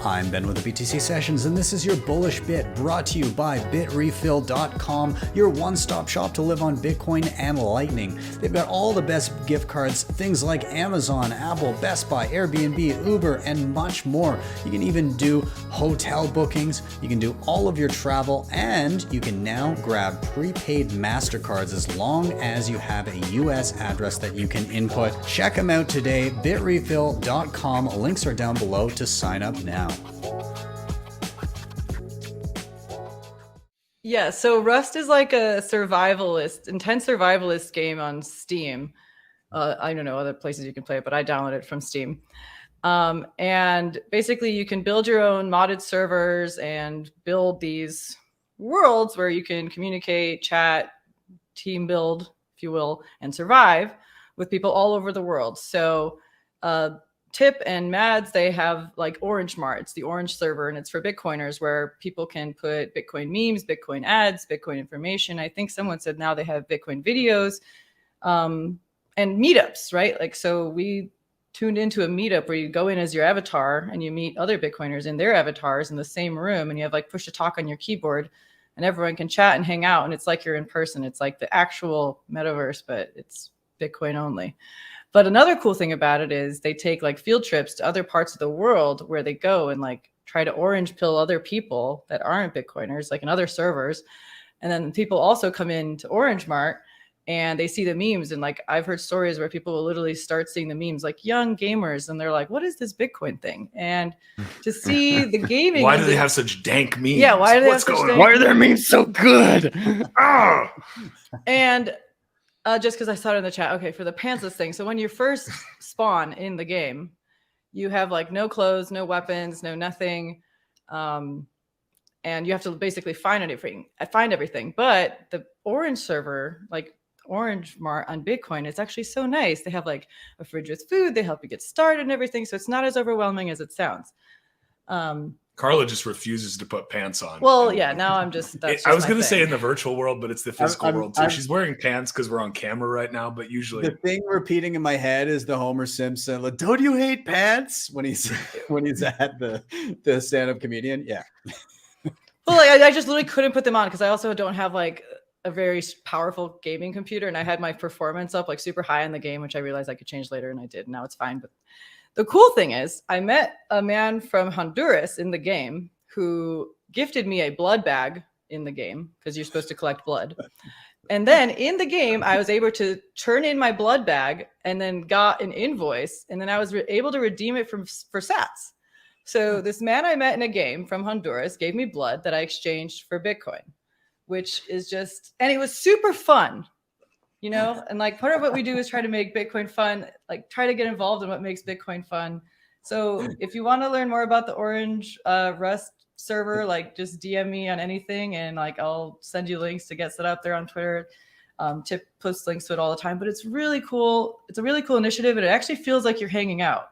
I'm Ben with the BTC Sessions, and this is your Bullish Bit, brought to you by bitrefill.com, your one-stop shop to live on Bitcoin and Lightning. They've got all the best gift cards, things like Amazon, Apple, Best Buy, Airbnb, Uber, and much more. You can even do hotel bookings, you can do all of your travel, and you can now grab prepaid MasterCards as long as you have a US address that you can input. Check them out today, bitrefill.com. Links are down below to sign up now. Yeah, so Rust is like a intense survivalist game on Steam. I don't know other places you can play it, but I downloaded it from Steam. And basically you can build your own modded servers and build these worlds where you can communicate, chat, team build, if you will, and survive with people all over the world. So Tip and Mads, they have like Orange Mart. It's the Orange server, and it's for Bitcoiners where people can put Bitcoin memes, Bitcoin ads, Bitcoin information. I think someone said now they have Bitcoin videos and meetups, right? Like, so we tuned into a meetup where you go in as your avatar and you meet other Bitcoiners in their avatars in the same room, and you have like push to talk on your keyboard, and everyone can chat and hang out, and it's like you're in person. It's like the actual metaverse, but it's Bitcoin only. But another cool thing about it is they take like field trips to other parts of the world where they go and like try to orange pill other people that aren't Bitcoiners, like in other servers. And then people also come into Orange Mart and they see the memes. And like, I've heard stories where people will literally start seeing the memes, like young gamers, and they're like, what is this Bitcoin thing? And to see the gaming. Why do they have such dank memes? Yeah, why do they have such dank memes? Why are their memes so good? And just because I saw it in the chat. Okay, for the Pantsless thing. So when you first spawn in the game, you have like no clothes, no weapons, no nothing. And you have to basically find everything. But the Orange server, like Orange Mart on Bitcoin, it's actually so nice. They have like a fridge with food. They help you get started and everything. So it's not as overwhelming as it sounds. Carla just refuses to put pants on. Well, yeah, now I'm just, I was going to say in the virtual world, but it's the physical world too. She's wearing pants because we're on camera right now, but usually the thing repeating in my head is the Homer Simpson, like, don't you hate pants? When he's at the stand-up comedian. Yeah. Well, like, I just literally couldn't put them on because I also don't have like a very powerful gaming computer, and I had my performance up like super high in the game, which I realized I could change later, and I did. Now it's fine. But the cool thing is I met a man from Honduras in the game who gifted me a blood bag in the game because you're supposed to collect blood. And then in the game, I was able to turn in my blood bag and then got an invoice. And then I was able to redeem it for sats. So this man I met in a game from Honduras gave me blood that I exchanged for Bitcoin, which is just, and it was super fun. You know, and like part of what we do is try to make Bitcoin fun, like try to get involved in what makes Bitcoin fun. So if you want to learn more about the Orange Rust server, like just DM me on anything and like I'll send you links to get set up there on Twitter. Tip posts links to it all the time, but it's really cool. It's a really cool initiative, and it actually feels like you're hanging out.